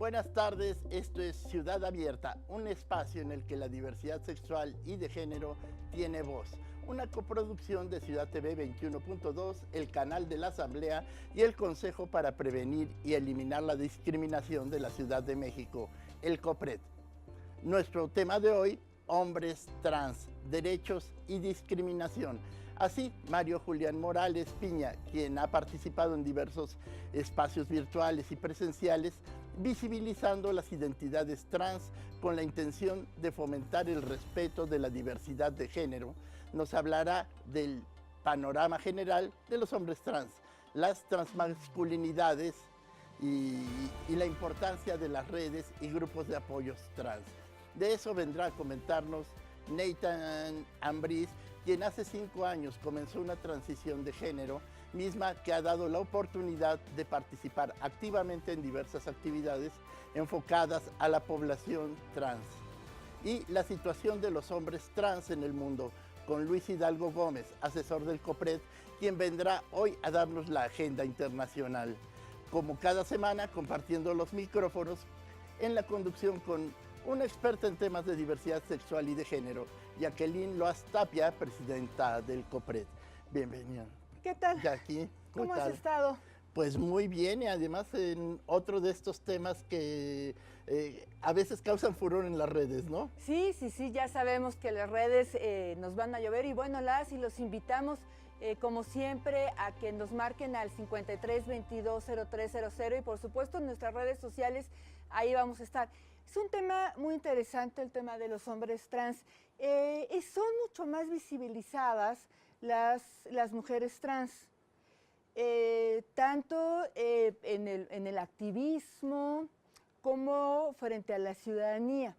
Buenas tardes, esto es Ciudad Abierta, un espacio en el que la diversidad sexual y de género tiene voz. Una coproducción de Ciudad TV 21.2, el canal de la Asamblea y el Consejo para Prevenir y Eliminar la Discriminación de la Ciudad de México, el COPRED. Nuestro tema de hoy, hombres trans, derechos y discriminación. Así, Mario Julián Morales Piña, quien ha participado en diversos espacios virtuales y presenciales, visibilizando las identidades trans con la intención de fomentar el respeto de la diversidad de género, nos hablará del panorama general de los hombres trans, las transmasculinidades y la importancia de las redes y grupos de apoyos trans. De eso vendrá a comentarnos Nathan Ambriz, quien hace 5 años comenzó una transición de género, misma que ha dado la oportunidad de participar activamente en diversas actividades enfocadas a la población trans. Y la situación de los hombres trans en el mundo, con Luis Hidalgo Gómez, asesor del COPRED, quien vendrá hoy a darnos la agenda internacional. Como cada semana, compartiendo los micrófonos en la conducción con una experta en temas de diversidad sexual y de género, Jacqueline Loaz Tapia, presidenta del COPRED. Bienvenida. ¿Qué tal? Jackie, ¿Cómo has estado? Pues muy bien, y además en otro de estos temas que a veces causan furor en las redes, ¿no? Sí, ya sabemos que las redes nos van a llover y bueno, y los invitamos como siempre a que nos marquen al 53 22 0300 y por supuesto en nuestras redes sociales, ahí vamos a estar. Es un tema muy interesante el tema de los hombres trans. Son mucho más visibilizadas las mujeres trans, tanto en el activismo como frente a la ciudadanía.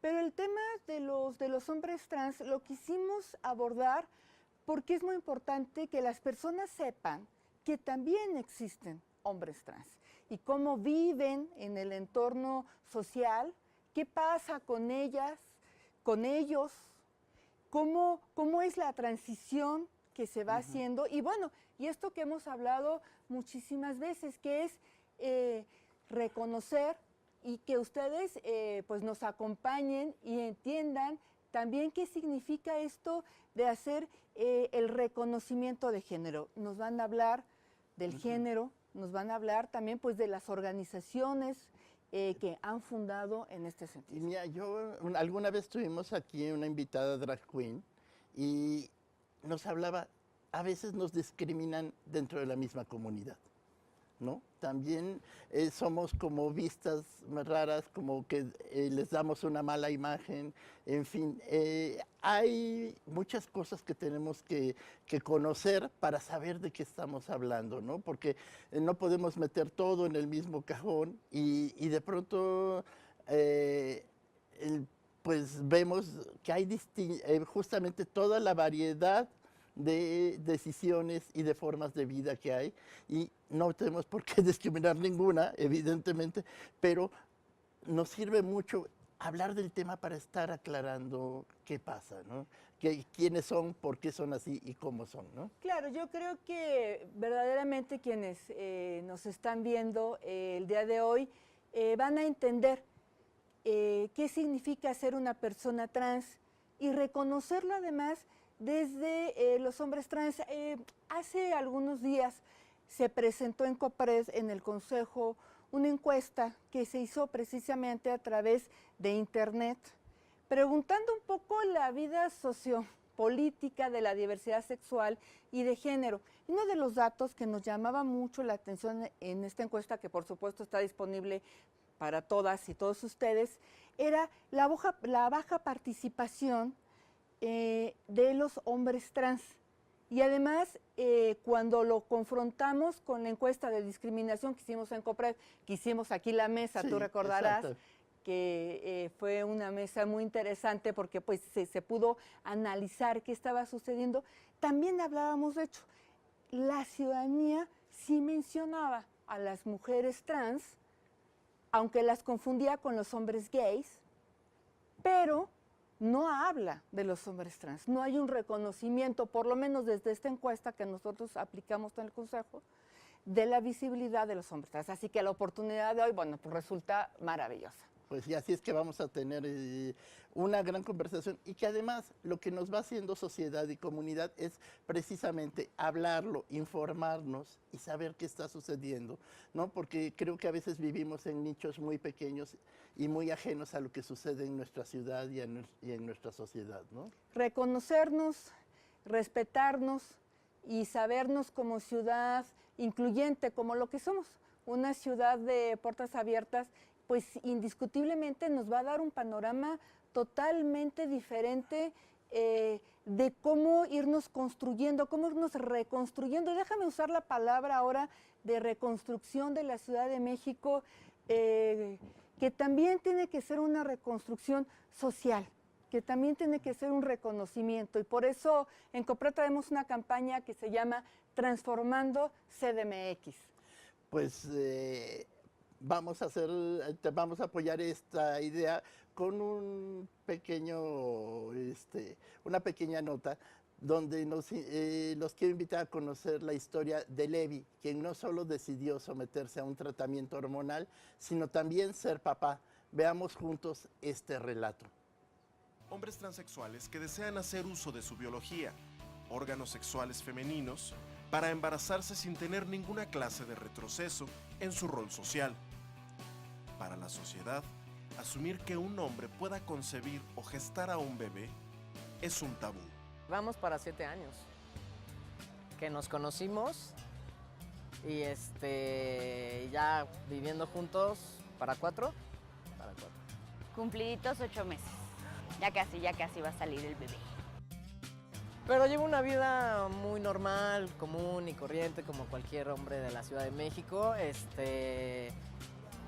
Pero el tema de los hombres trans lo quisimos abordar porque es muy importante que las personas sepan que también existen hombres trans y cómo viven en el entorno social, qué pasa con ellas, con ellos, cómo es la transición que se va haciendo y bueno, y esto que hemos hablado muchísimas veces, que es reconocer y que ustedes pues nos acompañen y entiendan también qué significa esto de hacer el reconocimiento de género. Nos van a hablar del género, nos van a hablar también pues de las organizaciones que han fundado en este sentido. Y mira, alguna vez tuvimos aquí una invitada drag queen y nos hablaba, a veces nos discriminan dentro de la misma comunidad, ¿no? También somos como vistas más raras, como que les damos una mala imagen, en fin, hay muchas cosas que tenemos que conocer para saber de qué estamos hablando, ¿no? Porque no podemos meter todo en el mismo cajón y de pronto pues vemos que hay justamente toda la variedad de decisiones y de formas de vida que hay y no tenemos por qué discriminar ninguna, evidentemente, pero nos sirve mucho hablar del tema para estar aclarando qué pasa, ¿no? Quiénes son, por qué son así y cómo son, ¿no? Claro, yo creo que verdaderamente quienes nos están viendo el día de hoy van a entender qué significa ser una persona trans y reconocerlo además desde los hombres trans. Hace algunos días se presentó en COPRED, en el Consejo, una encuesta que se hizo precisamente a través de Internet, preguntando un poco la vida sociopolítica de la diversidad sexual y de género. Uno de los datos que nos llamaba mucho la atención en esta encuesta, que por supuesto está disponible para todas y todos ustedes, era la baja participación de los hombres trans. Y además, cuando lo confrontamos con la encuesta de discriminación que hicimos en COPRED, que hicimos aquí la mesa, sí, tú recordarás, exacto, que fue una mesa muy interesante porque pues se pudo analizar qué estaba sucediendo, también hablábamos de hecho, la ciudadanía sí mencionaba a las mujeres trans, aunque las confundía con los hombres gays, pero no habla de los hombres trans, no hay un reconocimiento, por lo menos desde esta encuesta que nosotros aplicamos en el Consejo, de la visibilidad de los hombres trans. Así que la oportunidad de hoy, bueno, pues resulta maravillosa. Pues y así es que vamos a tener una gran conversación y que además lo que nos va haciendo sociedad y comunidad es precisamente hablarlo, informarnos y saber qué está sucediendo, ¿no? Porque creo que a veces vivimos en nichos muy pequeños y muy ajenos a lo que sucede en nuestra ciudad y en nuestra sociedad, ¿no? Reconocernos, respetarnos y sabernos como ciudad incluyente, como lo que somos, una ciudad de puertas abiertas, pues indiscutiblemente nos va a dar un panorama totalmente diferente de cómo irnos construyendo, cómo irnos reconstruyendo. Y déjame usar la palabra ahora de reconstrucción de la Ciudad de México, que también tiene que ser una reconstrucción social, que también tiene que ser un reconocimiento. Y por eso en COPRED traemos una campaña que se llama Transformando CDMX. Pues vamos a apoyar esta idea con una pequeña nota donde los quiero invitar a conocer la historia de Levi, quien no solo decidió someterse a un tratamiento hormonal, sino también ser papá. Veamos juntos este relato. Hombres transexuales que desean hacer uso de su biología, órganos sexuales femeninos, para embarazarse sin tener ninguna clase de retroceso en su rol social. Para la sociedad, asumir que un hombre pueda concebir o gestar a un bebé es un tabú. Vamos para 7 años que nos conocimos y ya viviendo juntos para 4. Cumpliditos 8 meses. Ya casi va a salir el bebé. Pero llevo una vida muy normal, común y corriente como cualquier hombre de la Ciudad de México.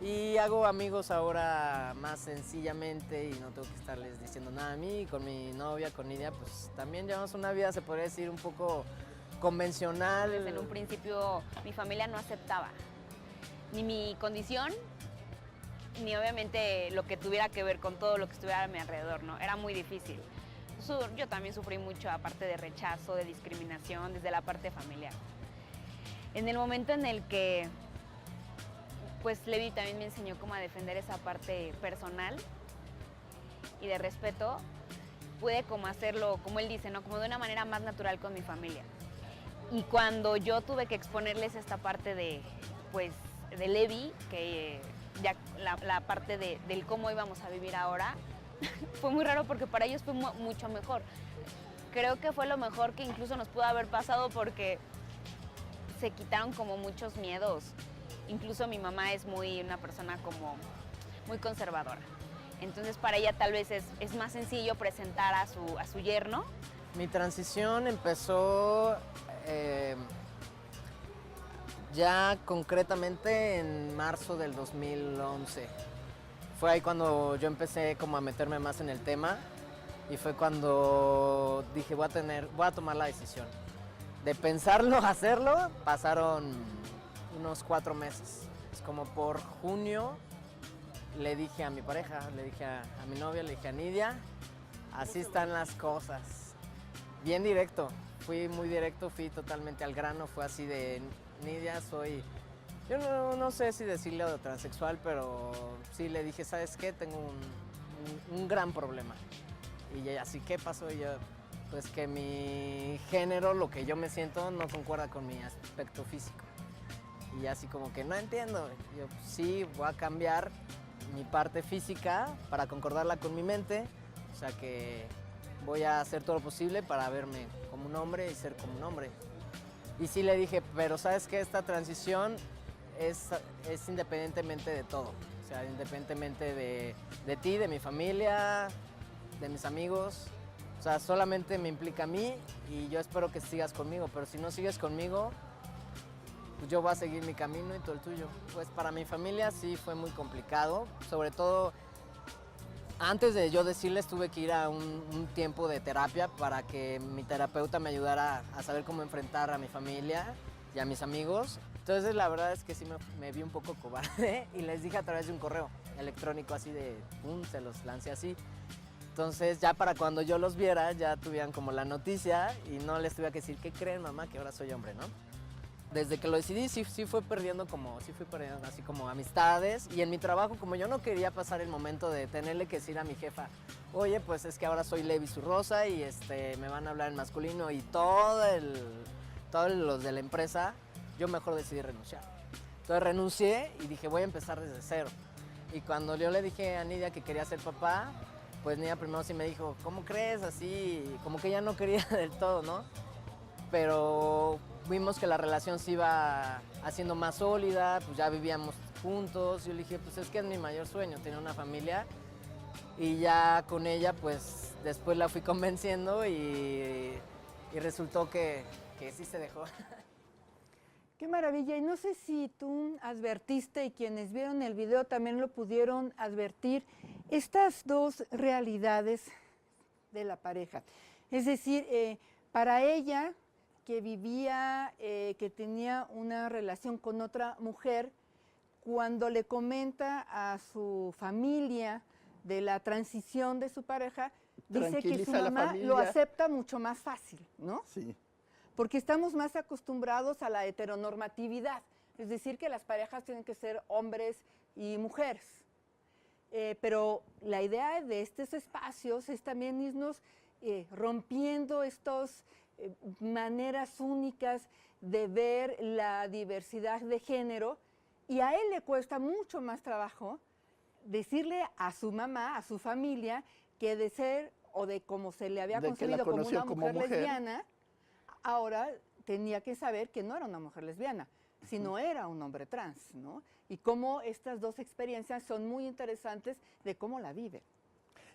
Y hago amigos ahora más sencillamente y no tengo que estarles diciendo nada a mí. Y con mi novia, con Nidia, pues también llevamos una vida, se podría decir, un poco convencional. En un principio mi familia no aceptaba ni mi condición, ni obviamente lo que tuviera que ver con todo lo que estuviera a mi alrededor, ¿no? Era muy difícil. Yo también sufrí mucho, aparte de rechazo, de discriminación, desde la parte familiar. En el momento en el que pues Levi también me enseñó cómo a defender esa parte personal y de respeto, pude como hacerlo, como él dice, ¿no? Como de una manera más natural con mi familia. Y cuando yo tuve que exponerles esta parte de Levi, que ya la parte del cómo íbamos a vivir ahora, fue muy raro porque para ellos fue mucho mejor. Creo que fue lo mejor que incluso nos pudo haber pasado porque se quitaron como muchos miedos. Incluso mi mamá es una persona como muy conservadora. Entonces para ella tal vez es más sencillo presentar a su yerno. Mi transición empezó ya concretamente en marzo del 2011. Fue ahí cuando yo empecé como a meterme más en el tema y fue cuando dije voy a tomar la decisión. De pensarlo a hacerlo pasaron unos 4 meses. Es como por junio le dije a mi pareja, le dije a mi novia, le dije a Nidia, así están las cosas. Bien directo, fui muy directo, fui totalmente al grano, fue así de Nidia, yo no sé si decirle de transexual, pero sí le dije, ¿sabes qué? Tengo un gran problema. Y ella, ¿así qué pasó? Y yo, pues que mi género, lo que yo me siento, no concuerda con mi aspecto físico. Y así como que no entiendo. Y yo, sí, voy a cambiar mi parte física para concordarla con mi mente. O sea que voy a hacer todo lo posible para verme como un hombre y ser como un hombre. Y sí le dije, pero ¿sabes qué? Esta transición es independientemente de todo. O sea, independientemente de ti, de mi familia, de mis amigos. O sea, solamente me implica a mí y yo espero que sigas conmigo. Pero si no sigues conmigo, pues yo voy a seguir mi camino y tú el tuyo. Pues para mi familia sí fue muy complicado. Sobre todo, antes de yo decirles, tuve que ir a un tiempo de terapia para que mi terapeuta me ayudara a saber cómo enfrentar a mi familia y a mis amigos. Entonces la verdad es que sí me vi un poco cobarde y les dije a través de un correo electrónico así de pum, se los lancé así. Entonces ya para cuando yo los viera ya tuvieran como la noticia y no les tuviera que decir, ¿qué creen mamá? Que ahora soy hombre, ¿no? desde que lo decidí sí fui perdiendo así como amistades, y en mi trabajo, como yo no quería pasar el momento de tenerle que decir a mi jefa, oye, pues es que ahora soy Levi Surrosa y me van a hablar en masculino y todos los de la empresa, yo mejor decidí renunciar. Entonces renuncié y dije, voy a empezar desde cero. Y cuando yo le dije a Nidia que quería ser papá, pues Nidia primero sí me dijo, ¿cómo crees? Así, como que ella no quería del todo, ¿no? Pero vimos que la relación se iba haciendo más sólida, pues ya vivíamos juntos. Yo le dije, pues es que es mi mayor sueño, tener una familia. Y ya con ella, pues después la fui convenciendo y resultó que sí se dejó. Qué maravilla. Y no sé si tú advertiste, y quienes vieron el video también lo pudieron advertir, estas dos realidades de la pareja. Es decir, para ella, que vivía, que tenía una relación con otra mujer, cuando le comenta a su familia de la transición de su pareja, dice que su mamá lo acepta mucho más fácil, ¿no? Sí. Porque estamos más acostumbrados a la heteronormatividad, es decir, que las parejas tienen que ser hombres y mujeres. Pero la idea de estos espacios es también irnos rompiendo estas maneras únicas de ver la diversidad de género, y a él le cuesta mucho más trabajo decirle a su mamá, a su familia, que de ser o de cómo se le había concebido como una mujer lesbiana, ahora tenía que saber que no era una mujer lesbiana, sino era un hombre trans, ¿no? Y cómo estas dos experiencias son muy interesantes de cómo la vive.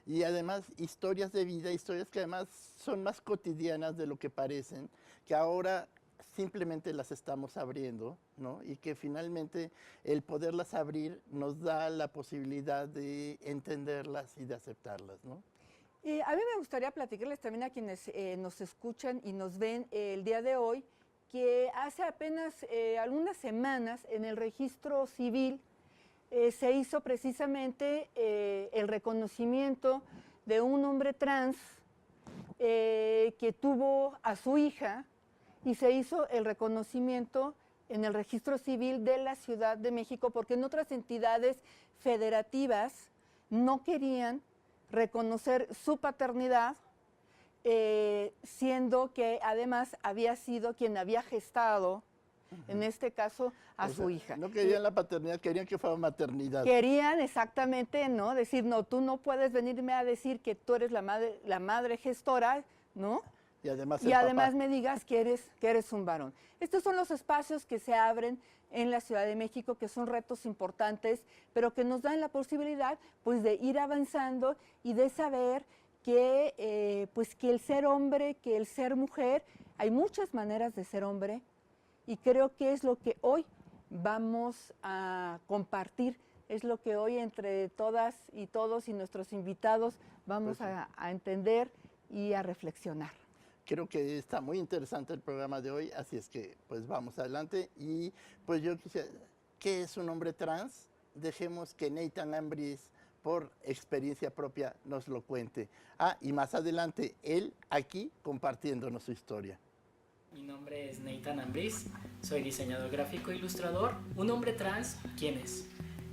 Y además historias de vida, historias que además son más cotidianas de lo que parecen, que ahora simplemente las estamos abriendo, ¿no? Y que finalmente el poderlas abrir nos da la posibilidad de entenderlas y de aceptarlas, ¿no? A mí me gustaría platicarles también a quienes nos escuchan y nos ven el día de hoy, que hace apenas algunas semanas en el registro civil se hizo precisamente el reconocimiento de un hombre trans que tuvo a su hija, y se hizo el reconocimiento en el registro civil de la Ciudad de México, porque en otras entidades federativas no querían reconocer su paternidad, siendo que además había sido quien había gestado, en este caso, a su hija. No querían la paternidad, querían que fuera maternidad. Querían exactamente, ¿no? Decir, no, tú no puedes venirme a decir que tú eres la madre gestora, ¿no? Y además, me digas que eres un varón. Estos son los espacios que se abren en la Ciudad de México, que son retos importantes, pero que nos dan la posibilidad, pues, de ir avanzando y de saber que, pues, que el ser hombre, que el ser mujer, hay muchas maneras de ser hombre, y creo que es lo que hoy vamos a compartir, es lo que hoy entre todas y todos y nuestros invitados vamos a entender y a reflexionar. Creo que está muy interesante el programa de hoy, así es que pues vamos adelante. Y pues yo quisiera, ¿qué es un hombre trans? Dejemos que Nathan Ambriz, por experiencia propia, nos lo cuente. Y más adelante, él aquí compartiéndonos su historia. Mi nombre es Nathan Ambriz, soy diseñador gráfico e ilustrador. Un hombre trans, ¿quién es?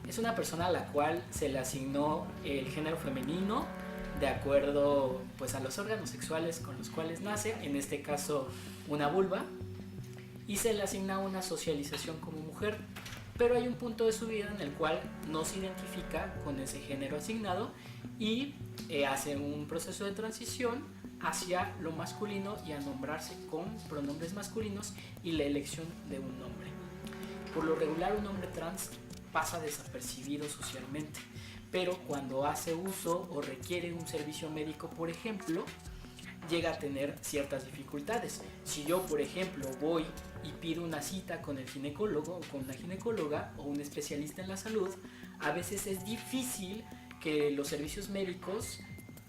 Es una persona a la cual se le asignó el género femenino de acuerdo, pues, a los órganos sexuales con los cuales nace, en este caso una vulva, y se le asigna una socialización como mujer, pero hay un punto de su vida en el cual no se identifica con ese género asignado y hace un proceso de transición hacia lo masculino y a nombrarse con pronombres masculinos y la elección de un nombre. Por lo regular, un hombre trans pasa desapercibido socialmente, pero cuando hace uso o requiere un servicio médico, por ejemplo, llega a tener ciertas dificultades. Si yo, por ejemplo, voy y pido una cita con el ginecólogo o con la ginecóloga o un especialista en la salud, a veces es difícil que los servicios médicos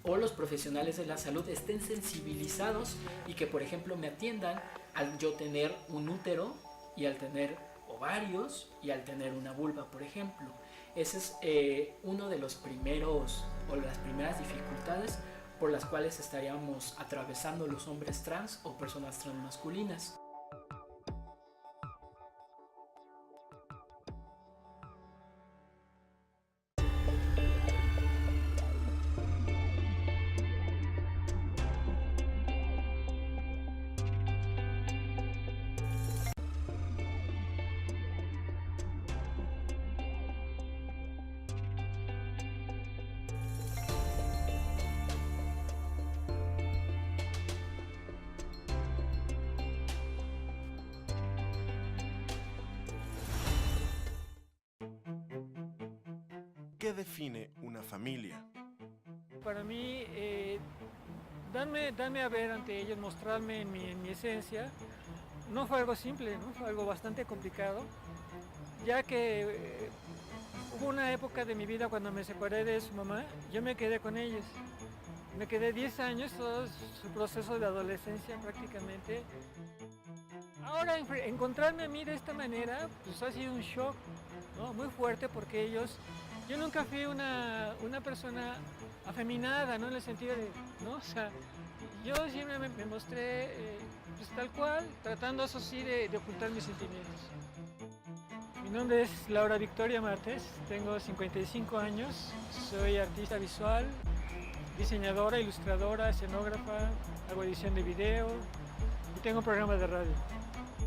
o los profesionales de la salud estén sensibilizados y que, por ejemplo, me atiendan al yo tener un útero y al tener ovarios y al tener una vulva, por ejemplo. Ese es uno de los primeros o las primeras dificultades por las cuales estaríamos atravesando los hombres trans o personas transmasculinas. ¿qué define una familia? Para mí, darme a ver ante ellos, mostrarme en mi esencia, no fue algo simple, ¿no? Fue algo bastante complicado, ya que hubo una época de mi vida cuando me separé de su mamá, yo me quedé con ellos. Me quedé 10 años, todo su proceso de adolescencia prácticamente. Ahora encontrarme a mí de esta manera, pues ha sido un shock, ¿no? Muy fuerte porque yo nunca fui una persona afeminada, ¿no? En el sentido de, ¿no? O sea, yo siempre me mostré pues tal cual, tratando eso sí de ocultar mis sentimientos. Mi nombre es Laura Victoria Martes, tengo 55 años, soy artista visual, diseñadora, ilustradora, escenógrafa, hago edición de video y tengo un programa de radio.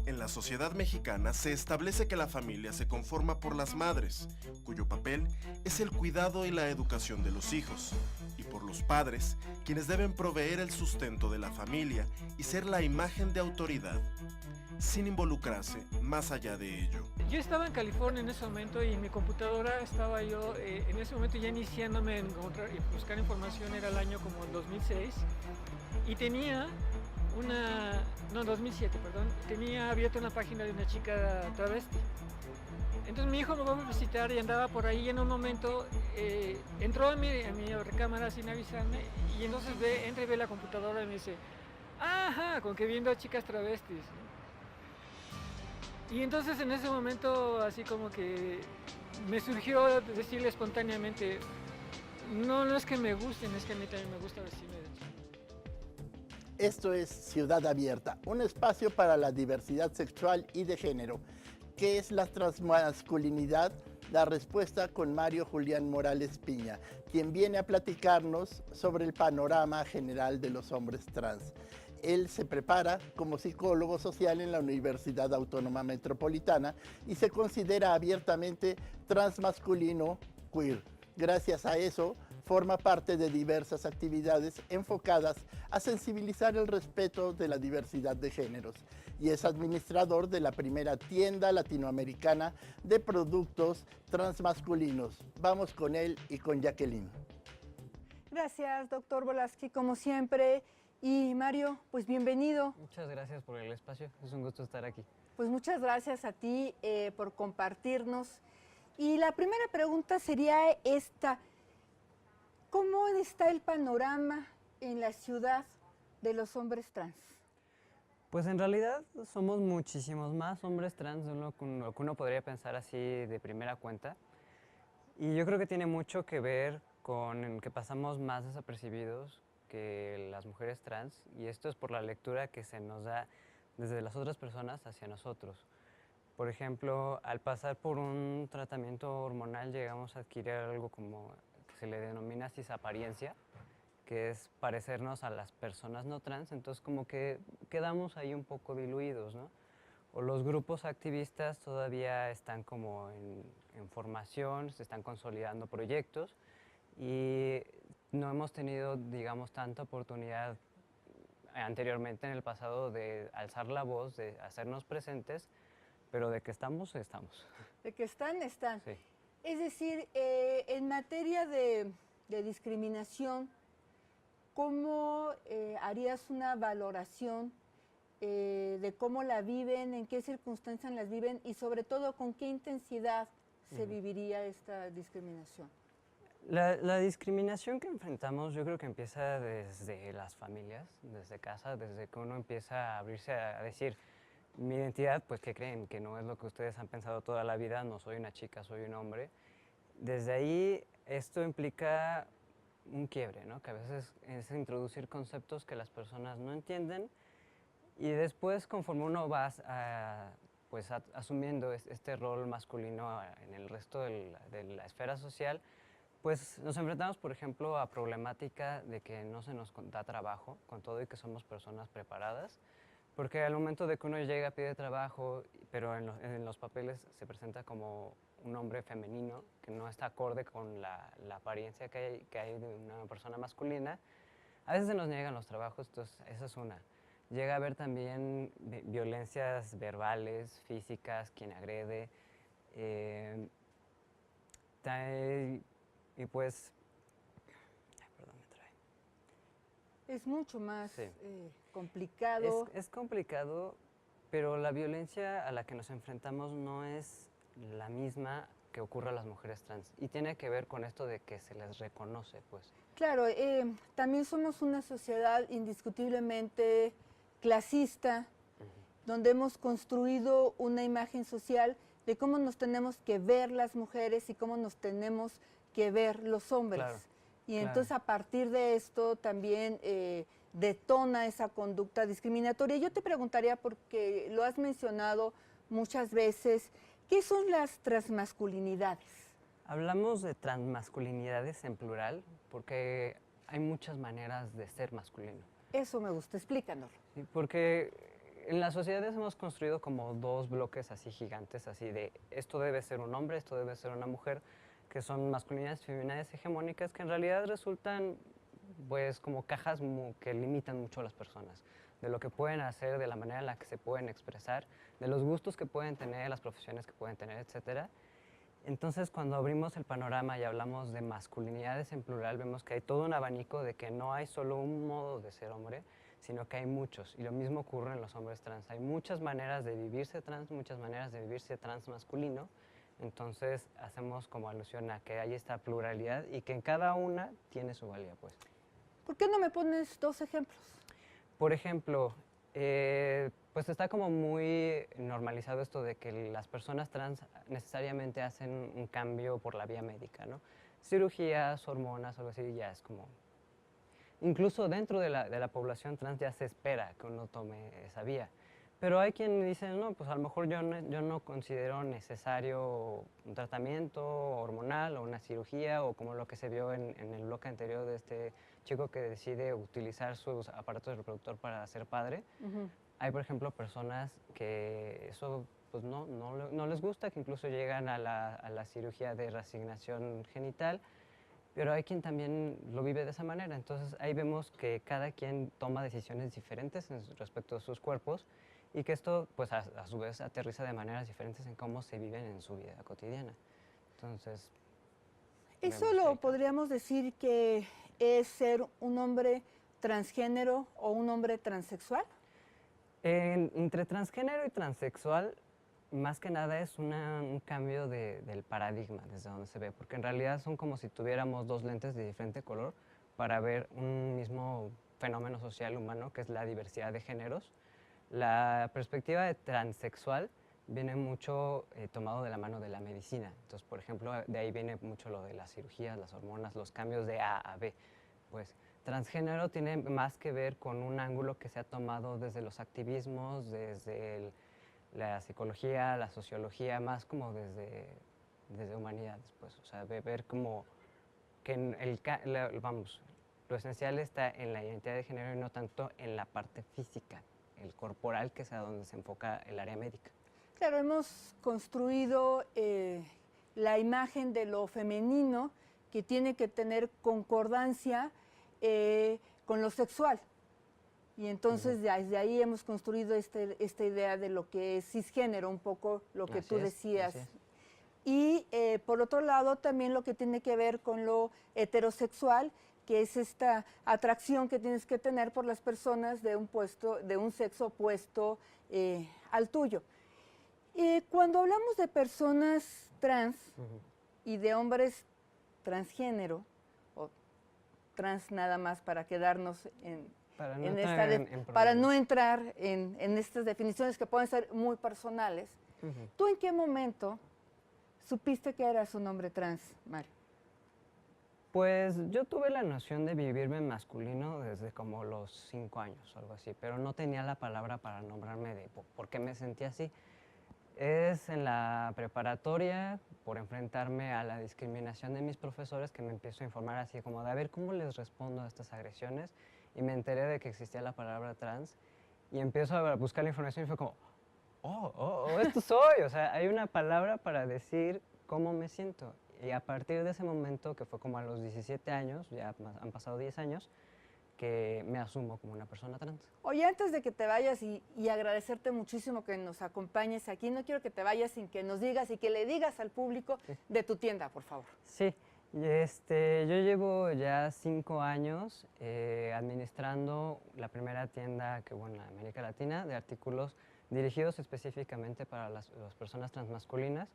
En la sociedad mexicana se establece que la familia se conforma por las madres, cuyo papel es el cuidado y la educación de los hijos, y por los padres, quienes deben proveer el sustento de la familia y ser la imagen de autoridad, sin involucrarse más allá de ello. Yo estaba en California en ese momento y en mi computadora estaba yo en ese momento ya iniciándome en buscar información, era el año como el 2006, y tenía 2007, perdón, tenía abierta una página de una chica travesti. Entonces mi hijo me va a visitar y andaba por ahí y en un momento entró a mi recámara sin avisarme y entonces entra y ve la computadora y me dice, ajá, con que viendo a chicas travestis. Y entonces en ese momento así como que me surgió decirle espontáneamente, no es que me gusten, es que a mí también me gusta vestirme de chica. Esto es Ciudad Abierta, un espacio para la diversidad sexual y de género. ¿Qué es la transmasculinidad? La respuesta con Mario Julián Morales Piña, quien viene a platicarnos sobre el panorama general de los hombres trans. Él se prepara como psicólogo social en la Universidad Autónoma Metropolitana y se considera abiertamente transmasculino queer. Gracias a eso, forma parte de diversas actividades enfocadas a sensibilizar el respeto de la diversidad de géneros y es administrador de la primera tienda latinoamericana de productos transmasculinos. Vamos con él y con Jacqueline. Gracias, doctor Volaski, como siempre. Y Mario, pues bienvenido. Muchas gracias por el espacio, es un gusto estar aquí. Pues muchas gracias a ti por compartirnos. Y la primera pregunta sería esta. ¿Cómo está el panorama en la ciudad de los hombres trans? Pues en realidad somos muchísimos más hombres trans de lo que uno podría pensar así de primera cuenta. Y yo creo que tiene mucho que ver con que pasamos más desapercibidos que las mujeres trans, y esto es por la lectura que se nos da desde las otras personas hacia nosotros. Por ejemplo, al pasar por un tratamiento hormonal llegamos a adquirir algo como que se le denomina cisapariencia, que es parecernos a las personas no trans, entonces como que quedamos ahí un poco diluidos, ¿no? O los grupos activistas todavía están como en formación, se están consolidando proyectos y no hemos tenido, digamos, tanta oportunidad anteriormente en el pasado de alzar la voz, de hacernos presentes, pero de que estamos, estamos. De que están. Sí. Es decir, en materia de discriminación, ¿cómo harías una valoración de cómo la viven, en qué circunstancias las viven y sobre todo con qué intensidad se viviría esta discriminación? La discriminación que enfrentamos yo creo que empieza desde las familias, desde casa, desde que uno empieza a abrirse a decir mi identidad, pues ¿qué creen? Que no es lo que ustedes han pensado toda la vida, no soy una chica, soy un hombre. Desde ahí esto implica un quiebre, ¿no? Que a veces es introducir conceptos que las personas no entienden y después conforme uno va pues asumiendo este rol masculino en el resto de la esfera social, pues nos enfrentamos, por ejemplo, a problemática de que no se nos da trabajo, con todo y que somos personas preparadas, porque al momento de que uno llega, pide trabajo, pero en los papeles se presenta como un hombre femenino, que no está acorde con la apariencia que hay de una persona masculina, a veces se nos niegan los trabajos, entonces esa es una. Llega a haber también violencias verbales, físicas, quien agrede, Y pues, ay, perdón, me trae. Es mucho más Sí. complicado. Es complicado, pero la violencia a la que nos enfrentamos no es la misma que ocurre a las mujeres trans. Y tiene que ver con esto de que se les reconoce, pues. Claro, también somos una sociedad indiscutiblemente clasista, donde hemos construido una imagen social de cómo nos tenemos que ver las mujeres y cómo nos tenemos que ver los hombres. Claro, Y claro. entonces a partir de esto también detona esa conducta discriminatoria. Yo te preguntaría, porque lo has mencionado muchas veces, ¿qué son las transmasculinidades? Hablamos de transmasculinidades en plural porque hay muchas maneras de ser masculino. Eso me gusta, explícanos. Sí, porque en las sociedades hemos construido como dos bloques así gigantes, así de esto debe ser un hombre, esto debe ser una mujer, que son masculinidades y feminidades hegemónicas que en realidad resultan pues como cajas que limitan mucho a las personas, de lo que pueden hacer, de la manera en la que se pueden expresar, de los gustos que pueden tener, las profesiones que pueden tener, etcétera. Entonces, cuando abrimos el panorama y hablamos de masculinidades en plural, vemos que hay todo un abanico de que no hay solo un modo de ser hombre, sino que hay muchos. Y lo mismo ocurre en los hombres trans. Hay muchas maneras de vivirse trans, muchas maneras de vivirse transmasculino. Entonces, hacemos como alusión a que hay esta pluralidad y que en cada una tiene su valía, pues. ¿Por qué no me pones dos ejemplos? Por ejemplo, pues está como muy normalizado esto de que las personas trans necesariamente hacen un cambio por la vía médica, ¿no? Cirugías, hormonas, algo así, ya es como... Incluso dentro de la población trans ya se espera que uno tome esa vía. Pero hay quien dice, no, pues a lo mejor yo no considero necesario un tratamiento hormonal o una cirugía o como lo que se vio en el bloque anterior de este chico que decide utilizar sus aparatos reproductor para ser padre. Hay, por ejemplo, personas que eso pues no les gusta, que incluso llegan a la cirugía de reasignación genital, pero hay quien también lo vive de esa manera. Entonces ahí vemos que cada quien toma decisiones diferentes respecto a sus cuerpos y que esto pues a su vez aterriza de maneras diferentes en cómo se viven en su vida cotidiana. Entonces... ¿Eso lo podríamos decir que es ser un hombre transgénero o un hombre transexual? Entre transgénero y transexual, más que nada es un cambio del paradigma desde donde se ve, porque en realidad son como si tuviéramos dos lentes de diferente color para ver un mismo fenómeno social humano, que es la diversidad de géneros. La perspectiva de transexual viene mucho tomado de la mano de la medicina. Entonces, por ejemplo, de ahí viene mucho lo de las cirugías, las hormonas, los cambios de A a B. Pues transgénero tiene más que ver con un ángulo que se ha tomado desde los activismos, desde la psicología, la sociología, más como desde humanidades, pues, o sea, ver como que lo esencial está en la identidad de género y no tanto en la parte física, el corporal, que es a donde se enfoca el área médica. Claro, hemos construido la imagen de lo femenino que tiene que tener concordancia con lo sexual. Y entonces desde ahí hemos construido esta idea de lo que es cisgénero, un poco lo que tú decías. Y por otro lado también lo que tiene que ver con lo heterosexual, que es esta atracción que tienes que tener por las personas de un sexo opuesto al tuyo. Cuando hablamos de personas trans y de hombres transgénero, o trans nada más para quedarnos para no entrar en estas definiciones que pueden ser muy personales, ¿tú en qué momento supiste que eras un hombre trans, Mario? Pues yo tuve la noción de vivirme masculino desde como los 5 años o algo así, pero no tenía la palabra para nombrarme de por qué me sentía así. Es en la preparatoria, por enfrentarme a la discriminación de mis profesores, que me empiezo a informar así como de a ver cómo les respondo a estas agresiones, y me enteré de que existía la palabra trans y empiezo a buscar la información y fue como, esto soy, o sea, hay una palabra para decir cómo me siento. Y a partir de ese momento, que fue como a los 17 años, ya han pasado 10 años, que me asumo como una persona trans. Oye, antes de que te vayas y agradecerte muchísimo que nos acompañes aquí, no quiero que te vayas sin que nos digas y que le digas al público de tu tienda, por favor. Sí, Yo llevo ya 5 años administrando la primera tienda que hubo en América Latina de artículos dirigidos específicamente para las personas transmasculinas,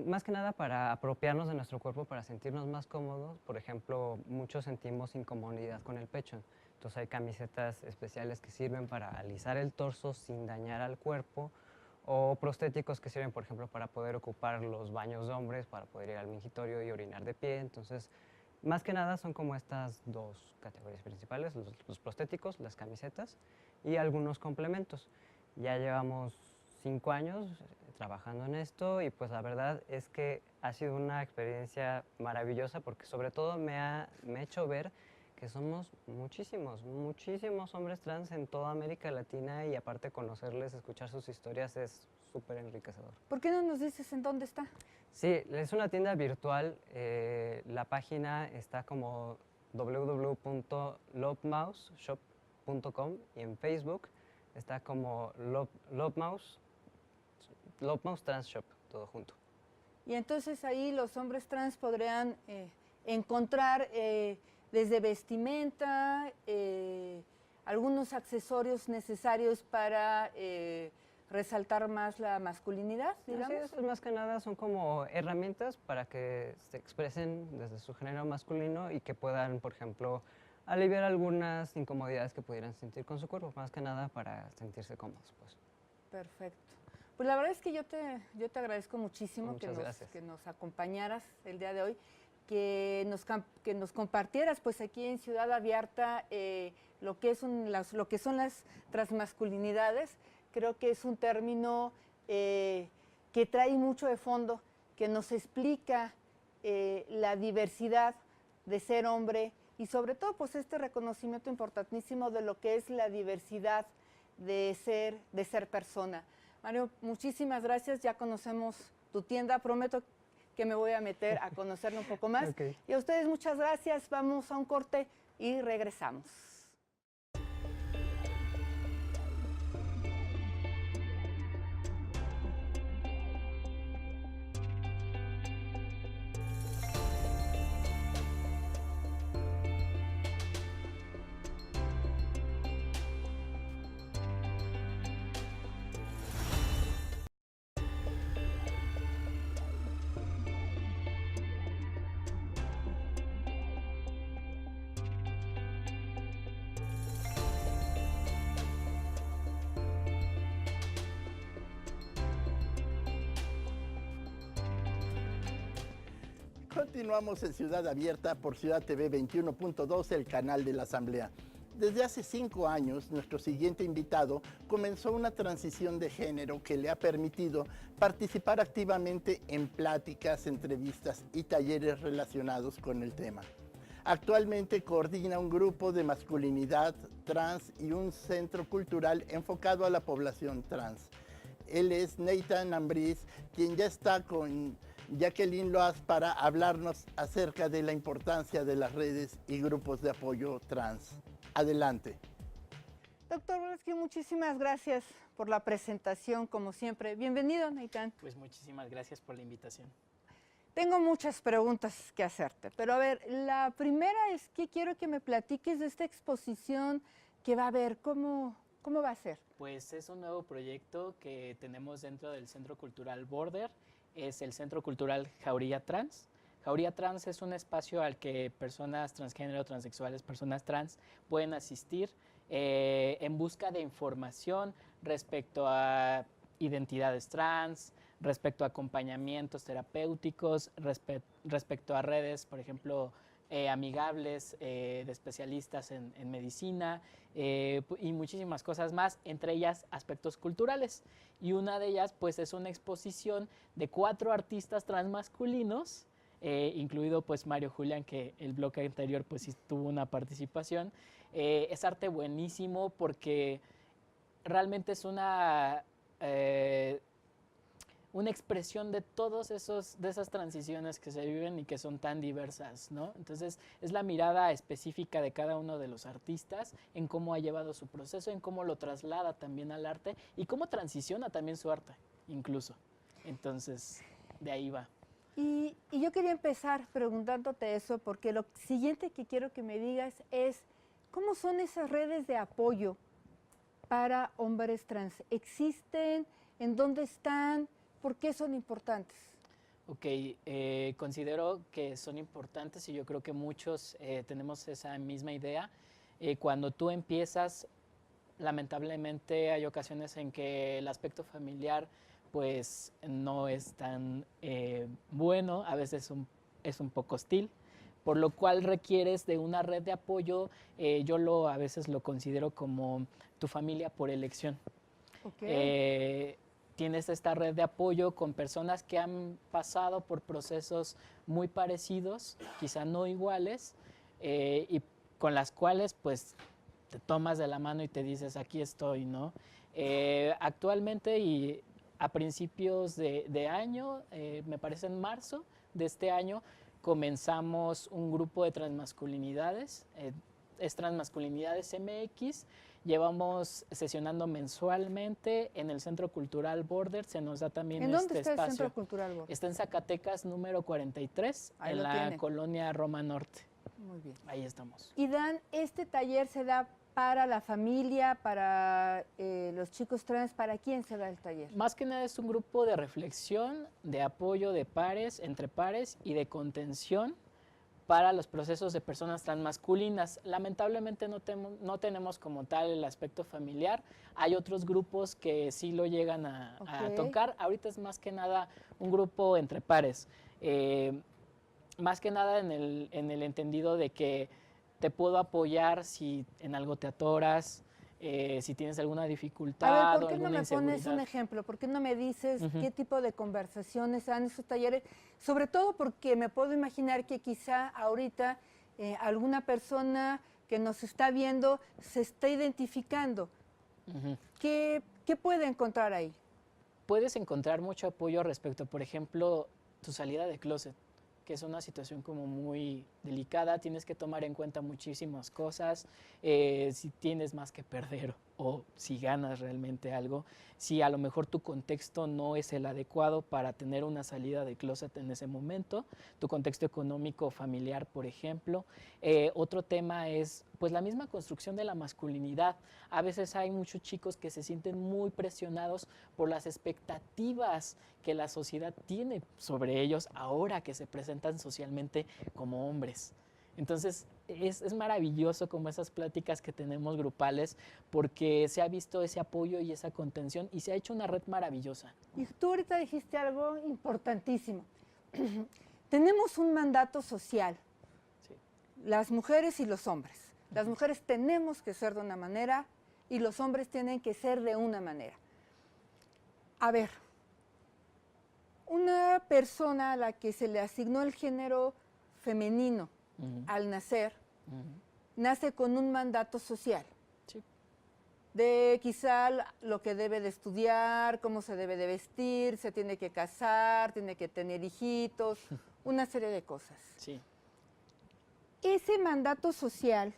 más que nada para apropiarnos de nuestro cuerpo, para sentirnos más cómodos. Por ejemplo, muchos sentimos incomodidad con el pecho, entonces hay camisetas especiales que sirven para alisar el torso sin dañar al cuerpo, o prostéticos que sirven, por ejemplo, para poder ocupar los baños de hombres, para poder ir al mingitorio y orinar de pie. Entonces, más que nada son como estas dos categorías principales, los prostéticos, las camisetas y algunos complementos. Ya llevamos 5 años trabajando en esto y pues la verdad es que ha sido una experiencia maravillosa porque sobre todo me ha hecho ver que somos muchísimos hombres trans en toda América Latina y aparte conocerles, escuchar sus historias es súper enriquecedor. ¿Por qué no nos dices en dónde está? Sí, es una tienda virtual. La página está como www.lovemouseshop.com y en Facebook está como Lovemouse Trans Shop, todo junto. Y entonces ahí los hombres trans podrían encontrar desde vestimenta, algunos accesorios necesarios para resaltar más la masculinidad, digamos. Sí, más que nada son como herramientas para que se expresen desde su género masculino y que puedan, por ejemplo, aliviar algunas incomodidades que pudieran sentir con su cuerpo, más que nada para sentirse cómodos, pues. Perfecto. Pues la verdad es que yo te agradezco muchísimo que nos acompañaras el día de hoy, que nos compartieras pues aquí en Ciudad Abierta lo que son las transmasculinidades. Creo que es un término que trae mucho de fondo, que nos explica la diversidad de ser hombre y sobre todo pues este reconocimiento importantísimo de lo que es la diversidad de ser persona. Mario, muchísimas gracias, ya conocemos tu tienda, prometo que me voy a meter a conocerlo un poco más. Okay. Y a ustedes muchas gracias, vamos a un corte y regresamos. Continuamos en Ciudad Abierta por Ciudad TV 21.2, el canal de la Asamblea. Desde hace 5 años, nuestro siguiente invitado comenzó una transición de género que le ha permitido participar activamente en pláticas, entrevistas y talleres relacionados con el tema. Actualmente coordina un grupo de masculinidad trans y un centro cultural enfocado a la población trans. Él es Nathan Ambriz, quien ya está con Jacqueline Loaz para hablarnos acerca de la importancia de las redes y grupos de apoyo trans. Adelante. Doctor Brodsky, muchísimas gracias por la presentación, como siempre. Bienvenido, Nathan. Pues muchísimas gracias por la invitación. Tengo muchas preguntas que hacerte, pero a ver, la primera es que quiero que me platiques de esta exposición que va a haber, ¿cómo va a ser? Pues es un nuevo proyecto que tenemos dentro del Centro Cultural Border. Es el Centro Cultural Jauría Trans. Jauría Trans es un espacio al que personas transgénero, transexuales, personas trans pueden asistir en busca de información respecto a identidades trans, respecto a acompañamientos terapéuticos, respecto a redes, por ejemplo, amigables de especialistas en medicina y muchísimas cosas más, entre ellas aspectos culturales. Y una de ellas pues es una exposición de 4 artistas transmasculinos, incluido pues Mario Julián, que el bloque anterior pues sí tuvo una participación. Es arte buenísimo porque realmente es una expresión de todas esas transiciones que se viven y que son tan diversas, ¿no? Entonces, es la mirada específica de cada uno de los artistas en cómo ha llevado su proceso, en cómo lo traslada también al arte y cómo transiciona también su arte, incluso. Entonces, de ahí va. Y yo quería empezar preguntándote eso, porque lo siguiente que quiero que me digas es, ¿cómo son esas redes de apoyo para hombres trans? ¿Existen? ¿En dónde están? ¿Por qué son importantes? Ok, considero que son importantes y yo creo que muchos tenemos esa misma idea. Cuando tú empiezas, lamentablemente hay ocasiones en que el aspecto familiar pues no es tan bueno, a veces es un poco hostil, por lo cual requieres de una red de apoyo. A veces lo considero como tu familia por elección. Okay. Tienes esta red de apoyo con personas que han pasado por procesos muy parecidos, quizá no iguales, y con las cuales pues te tomas de la mano y te dices, aquí estoy, ¿no? Actualmente y a principios de año, me parece en marzo de este año, comenzamos un grupo de transmasculinidades, es Transmasculinidades MX. Llevamos sesionando mensualmente en el Centro Cultural Border, se nos da también ¿En dónde este está espacio. el Centro Cultural Border? Está en Zacatecas número 43, Ahí en lo la tienen. colonia Roma Norte. Muy bien. Ahí estamos. Y Dan, ¿este taller se da para la familia, para los chicos trans? ¿Para quién se da el taller? Más que nada es un grupo de reflexión, de apoyo de pares, entre pares y de contención para los procesos de personas transmasculinas. Lamentablemente no tenemos como tal el aspecto familiar. Hay otros grupos que sí lo llegan a tocar. Ahorita es más que nada un grupo entre pares. Más que nada en el entendido de que te puedo apoyar si en algo te atoras, si tienes alguna dificultad. A ver, ¿por o qué no alguna me pones inseguridad. un ejemplo? ¿Por qué no me dices Ujú. qué tipo de conversaciones dan esos talleres? Sobre todo porque me puedo imaginar que quizá ahorita alguna persona que nos está viendo se está identificando. Ujú. ¿Qué puede encontrar ahí? Puedes encontrar mucho apoyo respecto, por ejemplo, tu salida de closet, que es una situación como muy delicada. Tienes que tomar en cuenta muchísimas cosas, si tienes más que perder o si ganas realmente algo, si a lo mejor tu contexto no es el adecuado para tener una salida de closet en ese momento, tu contexto económico familiar, por ejemplo. Otro tema es pues la misma construcción de la masculinidad. A veces hay muchos chicos que se sienten muy presionados por las expectativas que la sociedad tiene sobre ellos ahora que se presentan socialmente como hombres. Entonces es maravilloso como esas pláticas que tenemos grupales, porque se ha visto ese apoyo y esa contención y se ha hecho una red maravillosa. Y tú ahorita dijiste algo importantísimo. Tenemos un mandato social, Sí. las mujeres y los hombres. Las mujeres tenemos que ser de una manera y los hombres tienen que ser de una manera. A ver, una persona a la que se le asignó el género femenino al nacer, nace con un mandato social. Sí. De quizá lo que debe de estudiar, cómo se debe de vestir, se tiene que casar, tiene que tener hijitos, una serie de cosas. Sí. Ese mandato social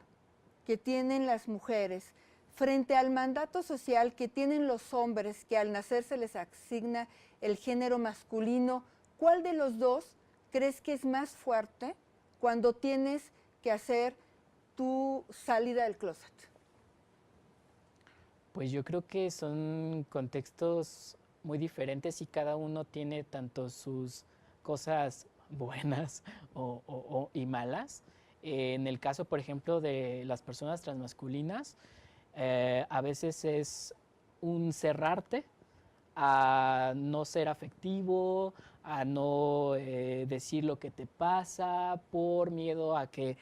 que tienen las mujeres frente al mandato social que tienen los hombres, que al nacer se les asigna el género masculino, ¿cuál de los dos crees que es más fuerte cuando tienes que hacer tu salida del closet? Pues yo creo que son contextos muy diferentes y cada uno tiene tanto sus cosas buenas y malas. En el caso, por ejemplo, de las personas transmasculinas, a veces es un cerrarte a no ser afectivo, a no decir lo que te pasa por miedo a que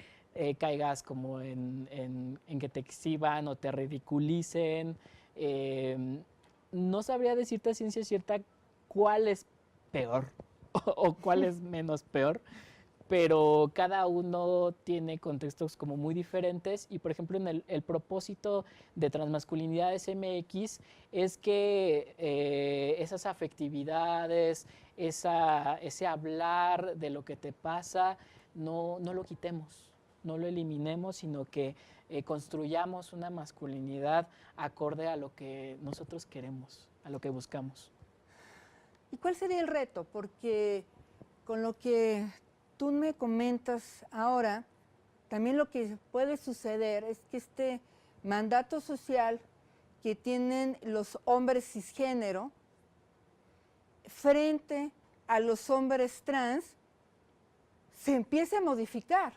caigas como en que te exhiban o te ridiculicen. No sabría decirte a ciencia cierta cuál es peor o cuál es menos peor, pero cada uno tiene contextos como muy diferentes y, por ejemplo, en el propósito de Transmasculinidades MX es que esas afectividades, ese hablar de lo que te pasa, no lo quitemos, no lo eliminemos, sino que construyamos una masculinidad acorde a lo que nosotros queremos, a lo que buscamos. ¿Y cuál sería el reto? Porque con lo que tú me comentas ahora, también lo que puede suceder es que este mandato social que tienen los hombres cisgénero frente a los hombres trans se empiece a modificar.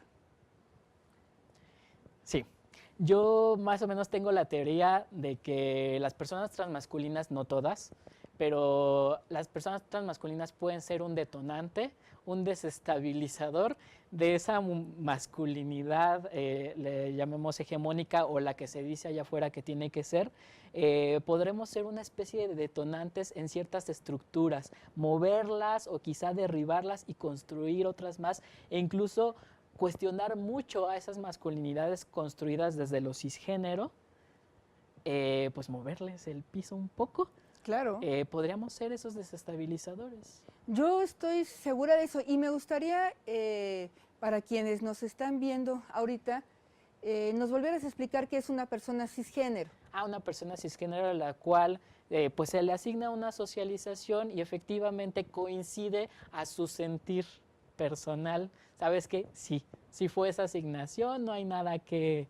Sí, yo más o menos tengo la teoría de que las personas transmasculinas, no todas, pero las personas transmasculinas pueden ser un detonante, un desestabilizador de esa masculinidad, le llamemos hegemónica o la que se dice allá afuera que tiene que ser. Podremos ser una especie de detonantes en ciertas estructuras, moverlas o quizá derribarlas y construir otras más, e incluso cuestionar mucho a esas masculinidades construidas desde lo cisgénero, pues moverles el piso un poco. Claro. Podríamos ser esos desestabilizadores. Yo estoy segura de eso y me gustaría, para quienes nos están viendo ahorita, nos volvieras a explicar qué es una persona cisgénero. Una persona cisgénero a la cual pues se le asigna una socialización y efectivamente coincide a su sentir personal. ¿Sabes qué? Sí fue esa asignación, no hay nada que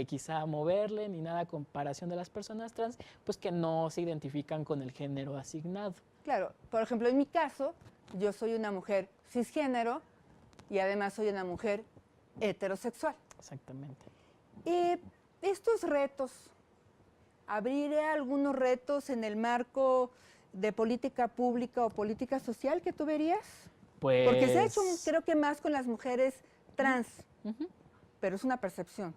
quizá moverle ni nada a comparación de las personas trans, pues que no se identifican con el género asignado. Claro, por ejemplo, en mi caso, yo soy una mujer cisgénero y además soy una mujer heterosexual. Exactamente. Estos retos, ¿abriré algunos retos en el marco de política pública o política social que tú verías? Pues... Porque se ha hecho, creo que más con las mujeres trans, pero es una percepción.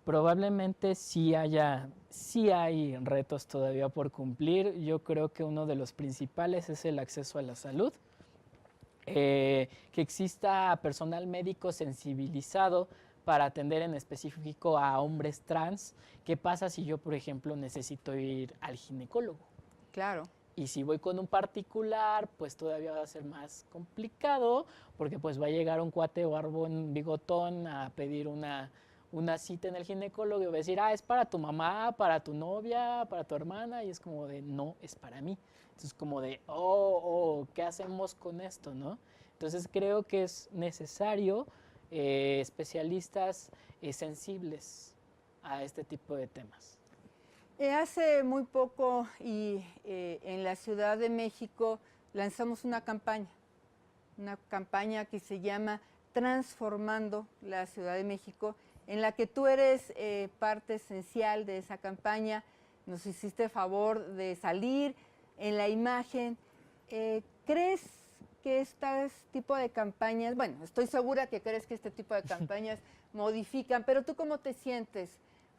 Probablemente sí hay retos todavía por cumplir. Yo creo que uno de los principales es el acceso a la salud. Que exista personal médico sensibilizado para atender en específico a hombres trans. ¿Qué pasa si yo, por ejemplo, necesito ir al ginecólogo? Claro. Y si voy con un particular, pues todavía va a ser más complicado, porque pues va a llegar un cuate barbón bigotón a pedir una cita en el ginecólogo y va a decir, es para tu mamá, para tu novia, para tu hermana, y es como de, no, es para mí. Entonces como de, ¿qué hacemos con esto, no? Entonces creo que es necesario especialistas sensibles a este tipo de temas. Hace muy poco y en la Ciudad de México lanzamos una campaña que se llama Transformando la Ciudad de México, en la que tú eres parte esencial de esa campaña. Nos hiciste favor de salir en la imagen. ¿Crees que este tipo de campañas, bueno, estoy segura que crees que este tipo de campañas modifican, pero tú cómo te sientes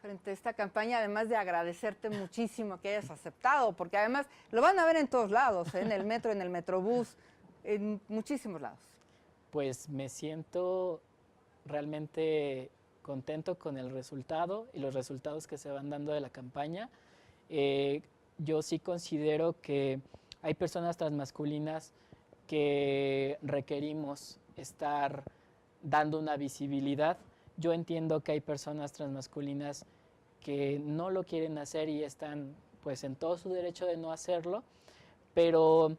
frente a esta campaña, además de agradecerte muchísimo que hayas aceptado, porque además lo van a ver en todos lados, en el metro, en el metrobús, en muchísimos lados? Pues me siento realmente contento con el resultado y los resultados que se van dando de la campaña. Yo sí considero que hay personas transmasculinas que requerimos estar dando una visibilidad. Yo entiendo que hay personas transmasculinas que no lo quieren hacer y están pues en todo su derecho de no hacerlo, pero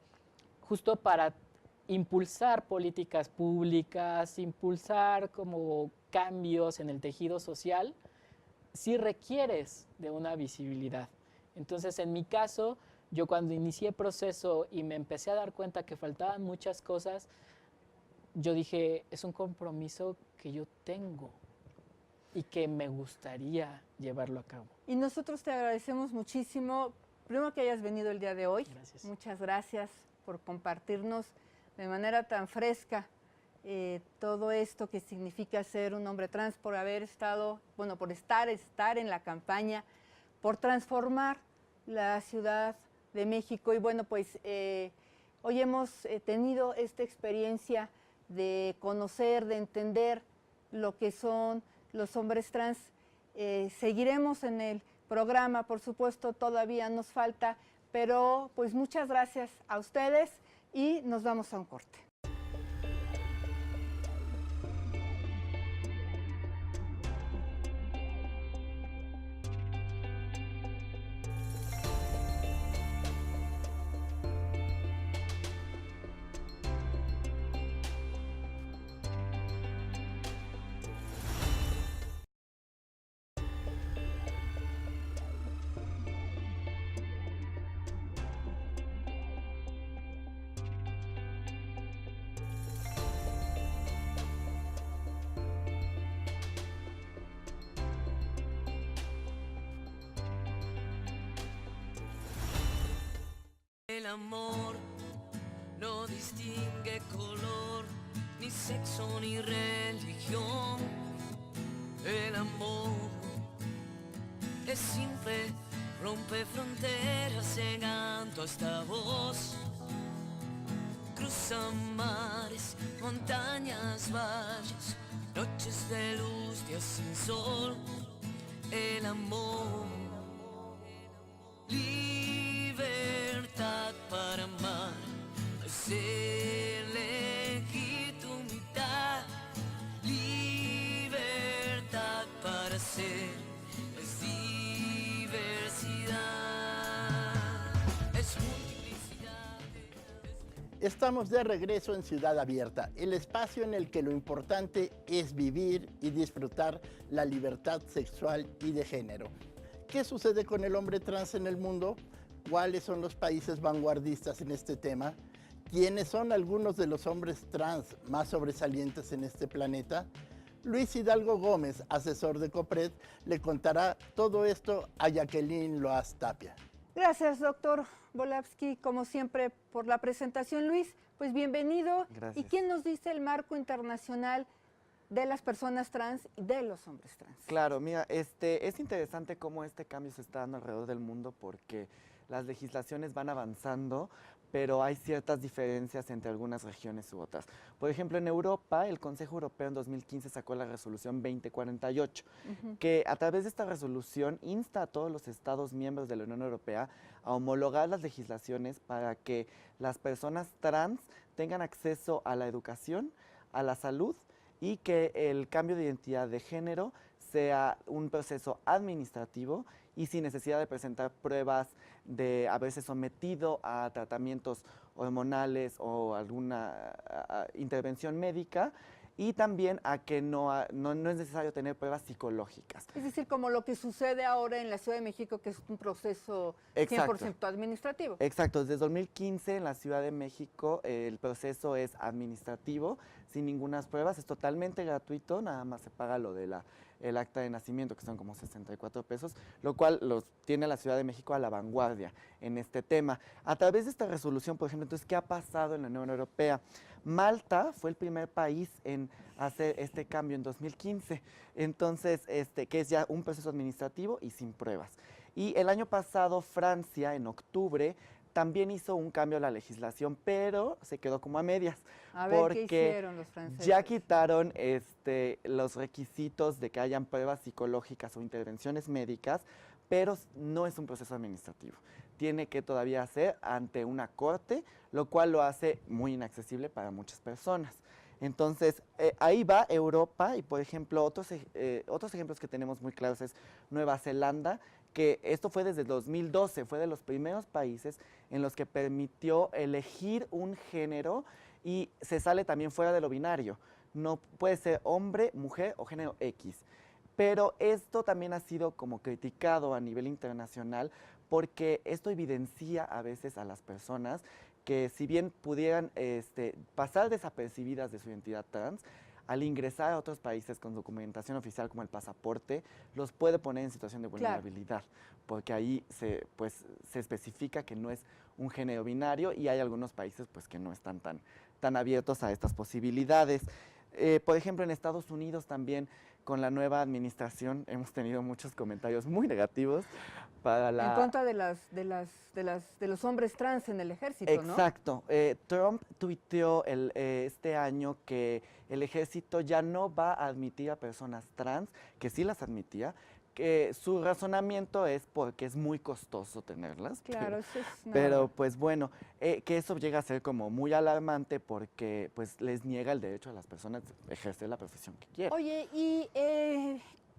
justo para impulsar políticas públicas, impulsar como cambios en el tejido social, sí requieres de una visibilidad. Entonces, en mi caso, yo cuando inicié el proceso y me empecé a dar cuenta que faltaban muchas cosas, yo dije, es un compromiso que yo tengo y que me gustaría llevarlo a cabo. Y nosotros te agradecemos muchísimo, primero que hayas venido el día de hoy. Gracias. Muchas gracias por compartirnos de manera tan fresca todo esto que significa ser un hombre trans, por haber estado, bueno, por estar en la campaña, por transformar la Ciudad de México. Y bueno, pues hoy hemos tenido esta experiencia de conocer, de entender lo que son los hombres trans. Seguiremos en el programa, por supuesto, todavía nos falta, pero pues muchas gracias a ustedes y nos vamos a un corte. El amor no distingue color, ni sexo, ni religión. El amor es simple, rompe fronteras llegando hasta vos. Cruza mares, montañas, valles, noches de luz, días sin sol. El amor, libertad para amar, es elegir tu mitad. Libertad para ser, es diversidad, es multiplicidad. Estamos de regreso en Ciudad Abierta, el espacio en el que lo importante es vivir y disfrutar la libertad sexual y de género. ¿Qué sucede con el hombre trans en el mundo? ¿Cuáles son los países vanguardistas en este tema? ¿Quiénes son algunos de los hombres trans más sobresalientes en este planeta? Luis Hidalgo Gómez, asesor de COPRED, le contará todo esto a Jacqueline Loaz Tapia. Gracias, doctor Volavsky, como siempre, por la presentación. Luis, pues bienvenido. Gracias. ¿Y quién nos dice el marco internacional de las personas trans y de los hombres trans? Claro, mira, es interesante cómo este cambio se está dando alrededor del mundo porque las legislaciones van avanzando, pero hay ciertas diferencias entre algunas regiones u otras. Por ejemplo, en Europa, el Consejo Europeo en 2015 sacó la resolución 2048, que a través de esta resolución insta a todos los Estados miembros de la Unión Europea a homologar las legislaciones para que las personas trans tengan acceso a la educación, a la salud y que el cambio de identidad de género sea un proceso administrativo y sin necesidad de presentar pruebas de haberse sometido a tratamientos hormonales o alguna intervención médica, y también a que no es necesario tener pruebas psicológicas. Es decir, como lo que sucede ahora en la Ciudad de México, que es un proceso 100% administrativo. Exacto, desde 2015 en la Ciudad de México el proceso es administrativo, sin ninguna pruebas, es totalmente gratuito, nada más se paga lo de el acta de nacimiento, que son como 64 pesos, lo cual los tiene la Ciudad de México a la vanguardia en este tema. A través de esta resolución, por ejemplo, entonces, ¿qué ha pasado en la Unión Europea? Malta fue el primer país en hacer este cambio en 2015, entonces, que es ya un proceso administrativo y sin pruebas. Y el año pasado, Francia, en octubre, también hizo un cambio a la legislación, pero se quedó como a medias. A ver, ¿qué hicieron los franceses? Ya quitaron los requisitos de que hayan pruebas psicológicas o intervenciones médicas, pero no es un proceso administrativo. Tiene que todavía ser ante una corte, lo cual lo hace muy inaccesible para muchas personas. Entonces, ahí va Europa y, por ejemplo, otros ejemplos que tenemos muy claros es Nueva Zelanda, que esto fue desde 2012, fue de los primeros países en los que permitió elegir un género y se sale también fuera de lo binario. No puede ser hombre, mujer o género X. Pero esto también ha sido como criticado a nivel internacional porque esto evidencia a veces a las personas que si bien pudieran pasar desapercibidas de su identidad trans, al ingresar a otros países con documentación oficial como el pasaporte, los puede poner en situación de vulnerabilidad, porque ahí se especifica que no es un género binario y hay algunos países pues, que no están tan abiertos a estas posibilidades. Por ejemplo, en Estados Unidos también, con la nueva administración, hemos tenido muchos comentarios muy negativos para la... En contra de los hombres trans en el ejército, ¿no? Exacto. Trump tuiteó este año que el ejército ya no va a admitir a personas trans, que sí las admitía, que su razonamiento es porque es muy costoso tenerlas. Claro, eso es pero pues bueno, que eso llega a ser como muy alarmante porque pues les niega el derecho a las personas a ejercer la profesión que quieran. Oye, ¿y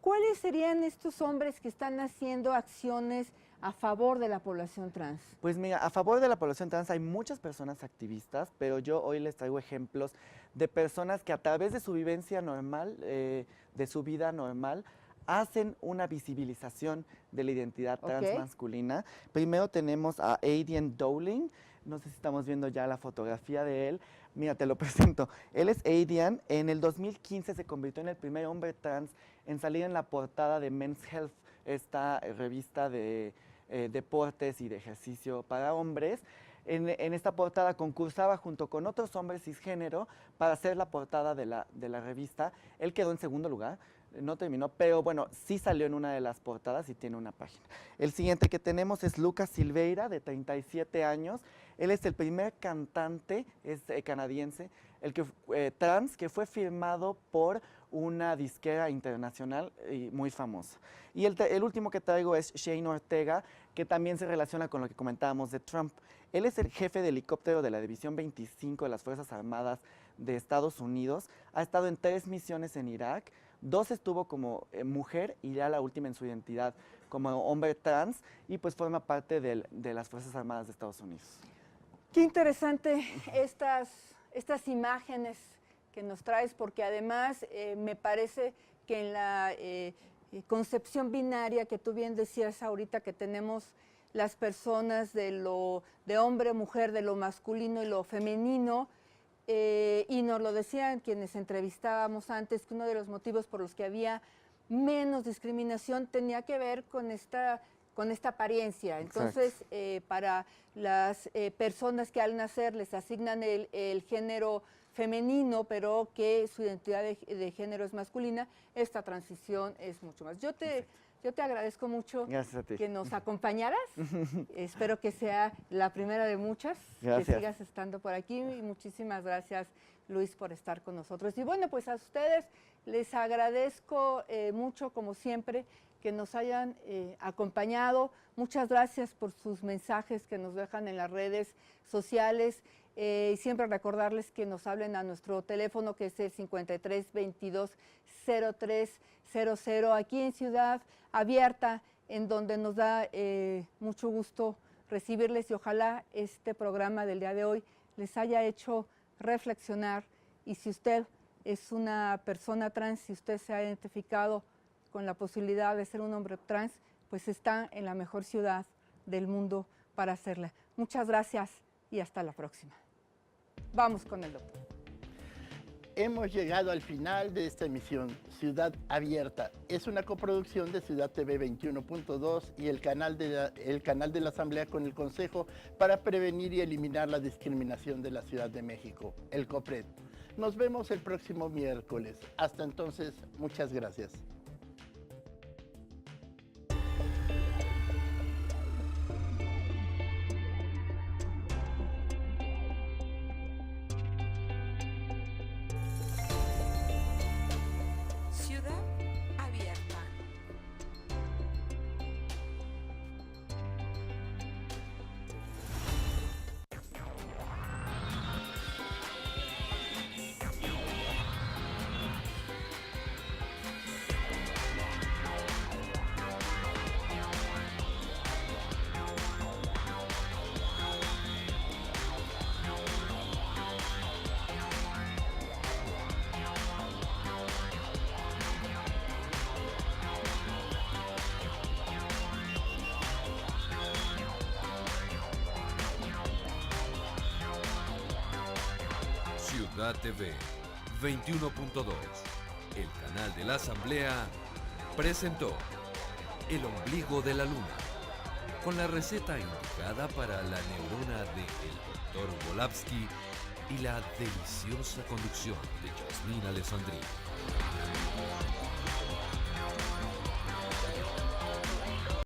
cuáles serían estos hombres que están haciendo acciones a favor de la población trans? Pues mira, a favor de la población trans hay muchas personas activistas, pero yo hoy les traigo ejemplos de personas que a través de su vivencia normal, de su vida normal, hacen una visibilización de la identidad trans masculina. Primero tenemos a Aidan Dowling, no sé si estamos viendo ya la fotografía de él. Mira, te lo presento. Él es Aidan, en el 2015 se convirtió en el primer hombre trans en salir en la portada de Men's Health, esta revista de deportes y de ejercicio para hombres. En esta portada concursaba junto con otros hombres cisgénero para hacer la portada de la revista. Él quedó en segundo lugar, no terminó, pero bueno, sí salió en una de las portadas y tiene una página. El siguiente que tenemos es Lucas Silveira, de 37 años. Él es el primer cantante, es canadiense, trans, que fue firmado por una disquera internacional y muy famosa. Y el último que traigo es Shane Ortega, que también se relaciona con lo que comentábamos de Trump. Él es el jefe de helicóptero de la División 25 de las Fuerzas Armadas de Estados Unidos. Ha estado en 3 misiones en Irak, 2 estuvo como mujer y ya la última en su identidad como hombre trans, y pues forma parte de las Fuerzas Armadas de Estados Unidos. Qué interesante estas imágenes que nos traes, porque además me parece que en la concepción binaria que tú bien decías ahorita, que tenemos las personas de hombre, mujer, de lo masculino y lo femenino, y nos lo decían quienes entrevistábamos antes, que uno de los motivos por los que había menos discriminación tenía que ver con esta apariencia. Entonces, para las personas que al nacer les asignan el género femenino, pero que su identidad de género es masculina, esta transición es mucho más. Yo te agradezco mucho que nos acompañaras. Espero que sea la primera de muchas, que sigas estando por aquí, y muchísimas gracias, Luis, por estar con nosotros. Y bueno, pues a ustedes les agradezco mucho, como siempre, que nos hayan acompañado. Muchas gracias por sus mensajes que nos dejan en las redes sociales. Y siempre recordarles que nos hablen a nuestro teléfono, que es el 53 22 0300, aquí en Ciudad Abierta, en donde nos da mucho gusto recibirles, y ojalá este programa del día de hoy les haya hecho reflexionar. Y si usted es una persona trans, si usted se ha identificado con la posibilidad de ser un hombre trans, pues está en la mejor ciudad del mundo para hacerla. Muchas gracias y hasta la próxima. Vamos con el doctor. Hemos llegado al final de esta emisión, Ciudad Abierta. Es una coproducción de Ciudad TV 21.2 y el canal de la Asamblea con el Consejo para Prevenir y Eliminar la Discriminación de la Ciudad de México, el COPRED. Nos vemos el próximo miércoles. Hasta entonces, muchas gracias. Ciudad TV 21.2, el canal de la Asamblea, presentó El ombligo de la luna, con la receta indicada para la neurona de el Dr. Volavsky y la deliciosa conducción de Yasmín Alessandrini.